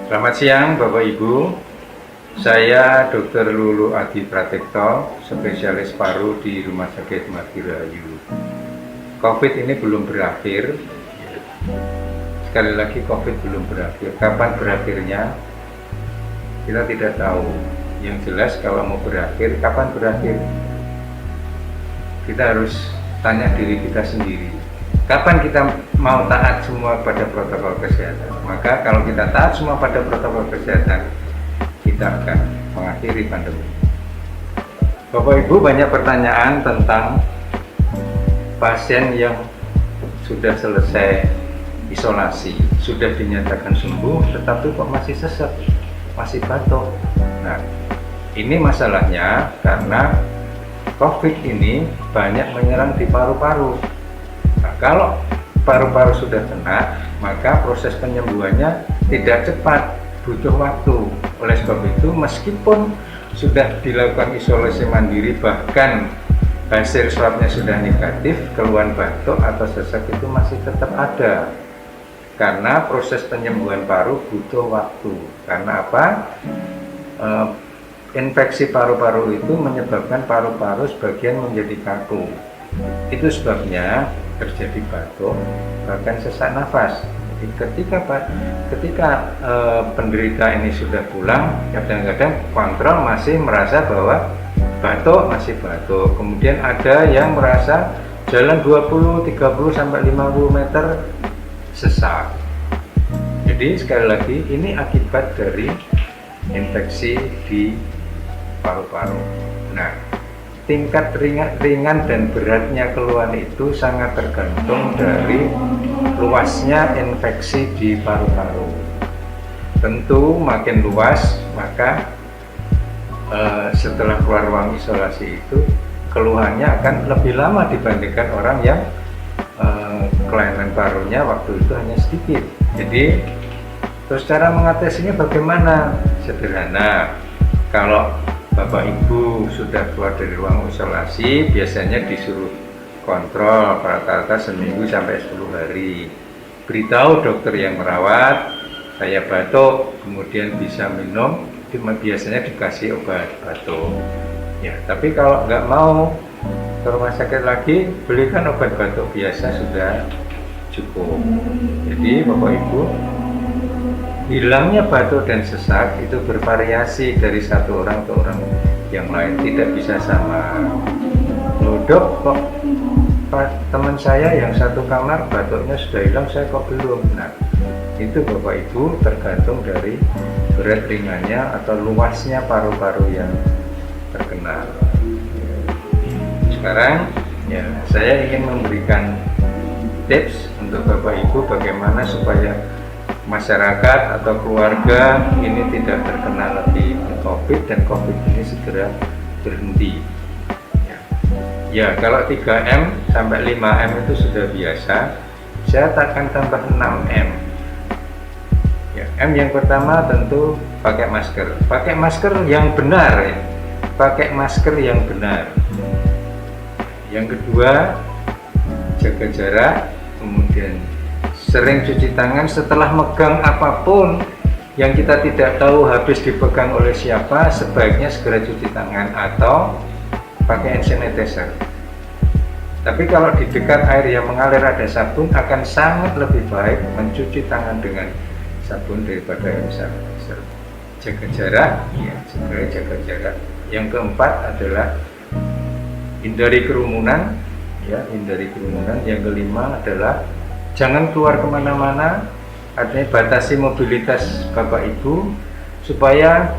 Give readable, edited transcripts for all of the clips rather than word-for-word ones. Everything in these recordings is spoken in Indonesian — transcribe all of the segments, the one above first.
Selamat siang Bapak Ibu, saya Dr. Lulu Adi Pratikto, spesialis paru di Rumah Sakit Martirahayu. COVID ini belum berakhir, sekali lagi COVID belum berakhir. Kapan berakhirnya? Kita tidak tahu. Yang jelas kalau mau berakhir, kapan berakhir? Kita harus tanya diri kita sendiri. Kapan kita mau taat semua pada protokol kesehatan? Maka kalau kita taat semua pada protokol kesehatan, kita akan mengakhiri pandemi. Bapak Ibu, banyak pertanyaan tentang pasien yang sudah selesai isolasi, sudah dinyatakan sembuh, tetapi kok masih sesek, masih batuk. Nah, ini masalahnya karena COVID ini banyak menyerang di paru-paru. Nah, kalau paru-paru sudah kena, maka proses penyembuhannya tidak cepat, butuh waktu. Oleh sebab itu, meskipun sudah dilakukan isolasi mandiri, bahkan hasil swabnya sudah negatif, keluhan batuk atau sesak itu masih tetap ada. Karena proses penyembuhan paru butuh waktu. Karena apa? Infeksi paru-paru itu menyebabkan paru-paru sebagian menjadi kaku. Itu sebabnya terjadi batuk, bahkan sesak nafas. Jadi ketika penderita ini sudah pulang, kadang-kadang kontrol masih merasa bahwa batuk, masih batuk. Kemudian ada yang merasa jalan 20, 30 sampai 50 meter sesak. Jadi sekali lagi ini akibat dari infeksi di paru-paru. Nah, tingkat ringan dan beratnya keluhan itu sangat tergantung dari luasnya infeksi di paru-paru. Tentu makin luas, maka setelah keluar ruang isolasi itu keluhannya akan lebih lama dibandingkan orang yang kelainan parunya waktu itu hanya sedikit. Jadi, terus cara mengatasinya bagaimana? Sederhana. Kalau Bapak Ibu sudah keluar dari ruang isolasi, biasanya disuruh kontrol rata-rata seminggu sampai 10 hari. Beritahu dokter yang merawat, saya batuk, kemudian bisa minum, biasanya dikasih obat batuk. Ya, tapi kalau nggak mau ke rumah sakit lagi, belikan obat batuk biasa sudah cukup. Jadi Bapak Ibu, hilangnya batuk dan sesak itu bervariasi dari satu orang ke orang yang lain, tidak bisa sama. Loh dok, kok teman saya yang satu kamar batuknya sudah hilang, saya kok belum? Nah, itu Bapak Ibu tergantung dari berat ringannya atau luasnya paru-paru yang terkena. Sekarang ya, saya ingin memberikan tips untuk Bapak Ibu bagaimana supaya masyarakat atau keluarga ini tidak terkena lagi COVID dan COVID ini segera berhenti. Ya, kalau 3M sampai 5M itu sudah biasa, saya akan tambah 6M. Ya, M yang pertama tentu pakai masker. Pakai masker yang benar ya. Pakai masker yang benar. Yang kedua, jaga jarak, kemudian sering cuci tangan setelah megang apapun yang kita tidak tahu habis dipegang oleh siapa, sebaiknya segera cuci tangan atau pakai hand sanitizer. Tapi kalau di dekat air yang mengalir ada sabun, akan sangat lebih baik mencuci tangan dengan sabun daripada hand sanitizer. Jaga jarak, ya, segera jaga jarak. Yang keempat adalah hindari kerumunan, ya, hindari kerumunan. Yang kelima adalah jangan keluar kemana-mana, artinya batasi mobilitas Bapak Ibu supaya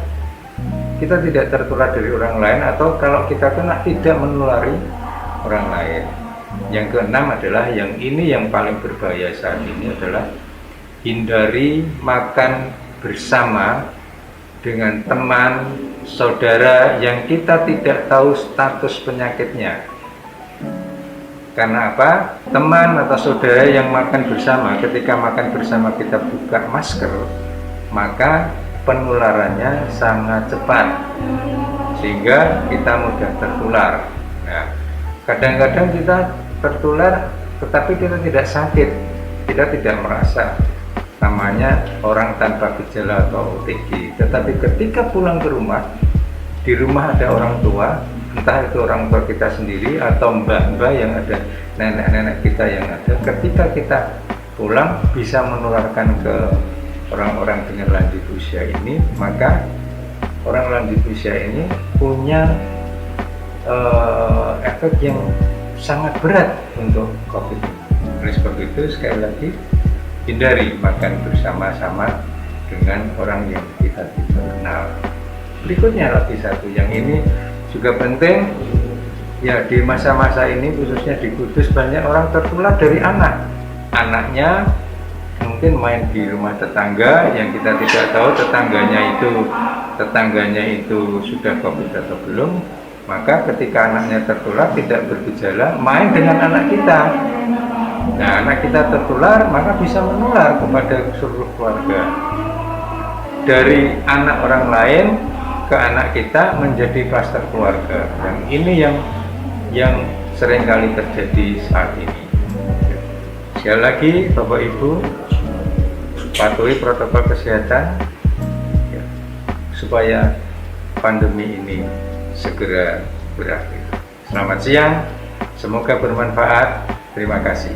kita tidak tertular dari orang lain, atau kalau kita kena tidak menulari orang lain. Yang keenam adalah yang paling berbahaya saat ini adalah hindari makan bersama dengan teman, saudara yang kita tidak tahu status penyakitnya. Karena apa? Teman atau saudara yang makan bersama, ketika makan bersama kita buka masker, maka penularannya sangat cepat sehingga kita mudah tertular. Nah, kadang-kadang kita tertular tetapi kita tidak sakit, kita tidak merasa. namanya orang tanpa gejala atau OTG. Tetapi ketika pulang ke rumah, di rumah ada orang tua, entah itu orang tua kita sendiri atau mbak-mbak yang ada, nenek-nenek kita yang ada, ketika kita pulang bisa menularkan ke orang-orang dengan lanjut usia ini, maka orang lanjut usia ini punya efek yang sangat berat untuk COVID. Oleh sebab itu, sekali lagi, hindari makan bersama-sama dengan orang yang kita tidak kenal. Berikutnya lagi satu, yang ini juga penting, ya di masa-masa ini khususnya di Kudus banyak orang tertular dari anaknya mungkin main di rumah tetangga yang kita tidak tahu tetangganya itu sudah COVID atau belum. Maka ketika anaknya tertular tidak bergejala, main dengan anak kita. Nah, anak kita tertular maka bisa menular kepada seluruh keluarga. Dari anak orang lain ke anak kita menjadi klaster keluarga. Dan ini yang seringkali terjadi saat ini. Sekali lagi, Bapak Ibu, patuhi protokol kesehatan ya, supaya pandemi ini segera berakhir. Selamat siang, semoga bermanfaat. Terima kasih.